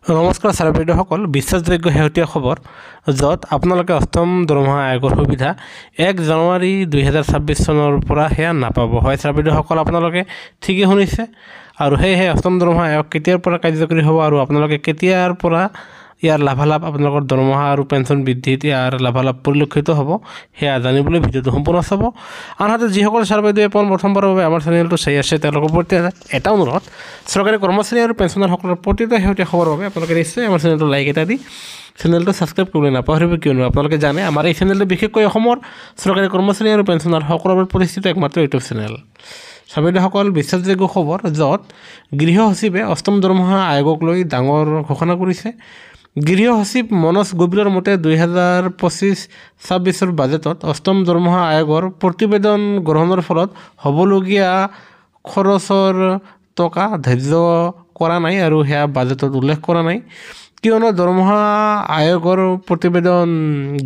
নমস্কাৰ ছাৰ বাইদেউসকল, বিশ্বাসযোগ্য শেহতীয়া খবৰ য'ত আপোনালোকে অষ্টম দৰমহা আয়োগৰ সুবিধা 1 জানুৱাৰী 2026 চনৰ পৰা সেয়া নাপাব। হয় ছাৰ বাইদেউসকল, আপোনালোকে ঠিকেই শুনিছে। আৰু সেয়েহে অষ্টম দৰমহা আয়োগ কেতিয়াৰ পৰা কাৰ্যকৰী হ'ব আৰু আপোনালোকে কেতিয়াৰ পৰা ইয়াৰ লাভালাভ আপোনালোকৰ দৰমহা আৰু পেঞ্চন বৃদ্ধিত ইয়াৰ লাভালাভ পৰিলক্ষিত হ'ব সেয়া জানিবলৈ ভিডিঅ'টো সম্পূৰ্ণ চাব। আনহাতে যিসকল ছাৰ বাইদেৱে প্ৰথমবাৰৰ বাবে আমাৰ চেনেলটো চাই আছে তেওঁলোকৰ প্ৰতি এটা অনুৰোধ, চৰকাৰী কৰ্মচাৰী আৰু পেঞ্চনাৰসকলৰ প্ৰতিটো শেহতীয়া খবৰৰ বাবে আপোনালোকে নিশ্চয় আমাৰ চেনেলটো লাইক এটা দি চেনেলটো ছাবস্ক্ৰাইব কৰিবলৈ নাপাহৰিব, কিয়নো আপোনালোকে জানে আমাৰ এই চেনেলটো বিশেষকৈ অসমৰ চৰকাৰী কৰ্মচাৰী আৰু পেঞ্চনাৰসকলৰ বাবে প্ৰতিষ্ঠিত একমাত্ৰ ইউটিউব চেনেল। ছাৰ বাইদেউসকল, বিশ্বাসযোগ্য খবৰ য'ত গৃহ সচিবে অষ্টম দৰমহা আয়োগক লৈ ডাঙৰ ঘোষণা কৰিছে। গৃহ সচিব মনোজ গোবিলৰ মতে 2025-26 বাজেটত অষ্টম দৰমহা আয়োগৰ প্ৰতিবেদন গ্ৰহণৰ ফলত হ'বলগীয়া খৰচৰ টকা ধাৰ্য কৰা নাই আৰু সেয়া বাজেটত উল্লেখ কৰা নাই, কিয়নো দৰমহা আয়োগৰ প্ৰতিবেদন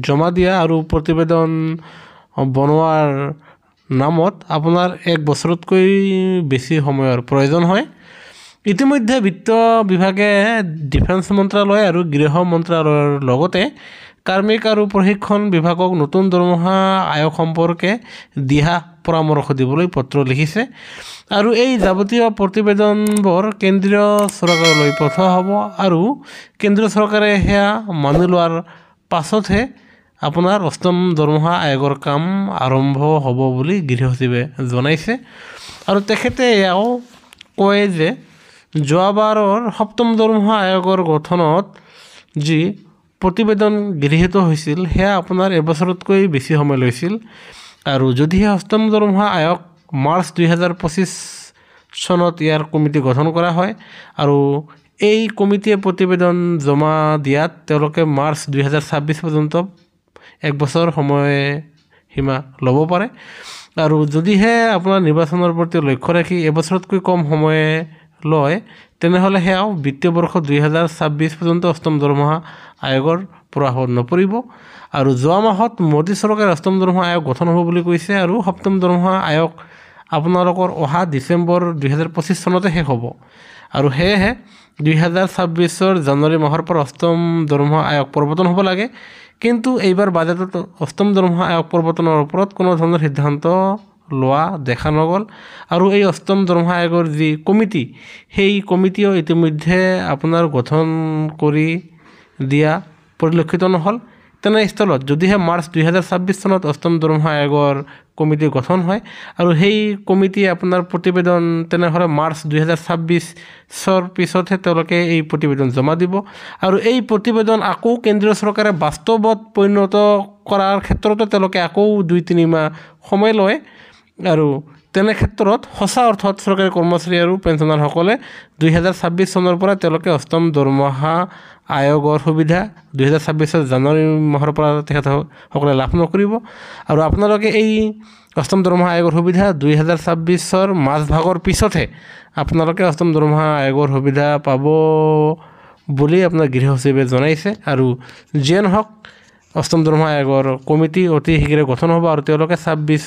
জমা দিয়া আৰু প্ৰতিবেদন বনোৱাৰ নামত আপোনাৰ 1 বছৰতকৈ বেছি সময়ৰ প্ৰয়োজন হয়। ইতিমধ্যে বিত্ত বিভাগে ডিফেন্স মন্ত্ৰালয় আৰু গৃহ মন্ত্ৰালয়ৰ লগতে কাৰ্মিক আৰু প্ৰশিক্ষণ বিভাগক নতুন দৰমহা আয়োগ সম্পৰ্কে দিহা পৰামৰ্শ দিবলৈ পত্ৰ লিখিছে আৰু এই যাৱতীয় প্ৰতিবেদনবোৰ কেন্দ্ৰীয় চৰকাৰলৈ পঠোৱা হ'ব আৰু কেন্দ্ৰীয় চৰকাৰে সেয়া মানি লোৱাৰ পাছতহে আপোনাৰ অষ্টম দৰমহা আয়োগৰ কাম আৰম্ভ হ'ব বুলি গৃহ সচিবে জনাইছে। আৰু তেখেতে এয়াও কয় যে যোৱাবাৰৰ সপ্তম দৰমহা আয়োগৰ গঠনত যি প্ৰতিবেদন গৃহীত হৈছিল সেয়া আপোনাৰ এবছৰতকৈ বেছি সময় লৈছিল আৰু যদিহে অষ্টম দৰমহা আয়োগ মাৰ্চ 2025 চনত ইয়াৰ কমিটি গঠন কৰা হয় আৰু এই কমিটিয়ে প্ৰতিবেদন জমা দিয়াত তেওঁলোকে মাৰ্চ 2026 পৰ্যন্ত 1 বছৰ সময় সীমা ল'ব পাৰে আৰু যদিহে আপোনাৰ নিৰ্বাচনৰ প্ৰতি লক্ষ্য ৰাখি এবছৰতকৈ কম সময় লয় তেনেহ'লে সেয়াও বিত্তীয় বৰ্ষ 2026 পৰ্যন্ত অষ্টম দৰমহা আয়োগৰ প্ৰভাৱত নপৰিব। আৰু যোৱা মাহত মোদী চৰকাৰে অষ্টম দৰমহা আয়োগ গঠন হ'ব বুলি কৈছে আৰু সপ্তম দৰমহা আয়োগ আপোনালোকৰ অহা ডিচেম্বৰ 2025 চনতে শেষ হ'ব আৰু সেয়েহে 2026 জানুৱাৰী মাহৰ পৰা অষ্টম দৰমহা আয়োগ প্ৰৱৰ্তন হ'ব লাগে, কিন্তু এইবাৰ বাজেটত অষ্টম দৰমহা আয়োগ প্ৰৱৰ্তনৰ ওপৰত কোনো ধৰণৰ সিদ্ধান্ত লোৱা দেখা নগ'ল আৰু এই অষ্টম দৰমহা আয়োগৰ যি কমিটি সেই কমিটিও ইতিমধ্যে আপোনাৰ গঠন কৰি দিয়া পৰিলক্ষিত নহ'ল। তেনেস্থলত যদিহে মাৰ্চ 2026 চনত অষ্টম দৰমহা আয়োগৰ কমিটি গঠন হয় আৰু সেই কমিটিয়ে আপোনাৰ প্ৰতিবেদন তেনেহ'লে মাৰ্চ 2026 পিছতহে তেওঁলোকে এই প্ৰতিবেদন জমা দিব আৰু এই প্ৰতিবেদন আকৌ কেন্দ্ৰীয় চৰকাৰে বাস্তৱত পৰিণত কৰাৰ ক্ষেত্ৰতো তেওঁলোকে আকৌ 2-3 মাহ সময় লয় আৰু তেনে ক্ষেত্ৰত সঁচা অৰ্থত চৰকাৰী কৰ্মচাৰী আৰু পেঞ্চনাৰসকলে 2026 চনৰ পৰা তেওঁলোকে অষ্টম দৰমহা আয়োগৰ সুবিধা 2026 জানুৱাৰী মাহৰ পৰা তেখেতসকলে লাভ নকৰিব আৰু আপোনালোকে এই অষ্টম দৰমহা আয়োগৰ সুবিধা 2026 মাজভাগৰ পিছতহে আপোনালোকে অষ্টম দৰমহা আয়োগৰ সুবিধা পাব বুলি আপোনাৰ গৃহ সচিবে জনাইছে। আৰু যিয়ে নহওক অষ্টম দৰমহা আয়োগৰ কমিটি অতি শীঘ্ৰে গঠন হ'ব আৰু তেওঁলোকে 26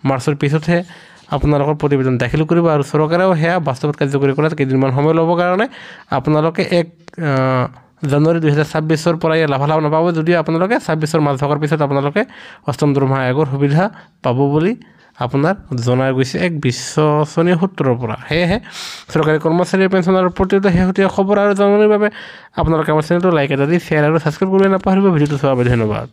মাৰ্চৰ পিছতহে আপোনালোকৰ প্ৰতিবেদন দাখিল কৰিব আৰু চৰকাৰেও সেয়া বাস্তৱত কাৰ্যকৰী কৰাত কেইদিনমান সময় ল'বৰ কাৰণে আপোনালোকে 1 জানুৱাৰী 2026 পৰা ইয়াৰ লাভালাভ নাপাব, যদিও আপোনালোকে 26 মাজভাগৰ পিছত আপোনালোকে অষ্টম দৰমহা আয়োগৰ সুবিধা পাব বুলি আপোনাৰ জনাই গৈছে এক বিশ্বসনীয় সূত্ৰৰ পৰা। সেয়েহে চৰকাৰী কৰ্মচাৰী পেঞ্চনাৰৰ প্ৰতিটো শেহতীয়া খবৰ আৰু জাননীৰ বাবে আপোনালোকে আমাৰ চেনেলটো লাইক এটা দি শ্বেয়াৰ আৰু ছাবস্ক্ৰাইব কৰিবলৈ নাপাহৰিব। ভিডিঅ'টো চোৱাৰ বাবে ধন্যবাদ।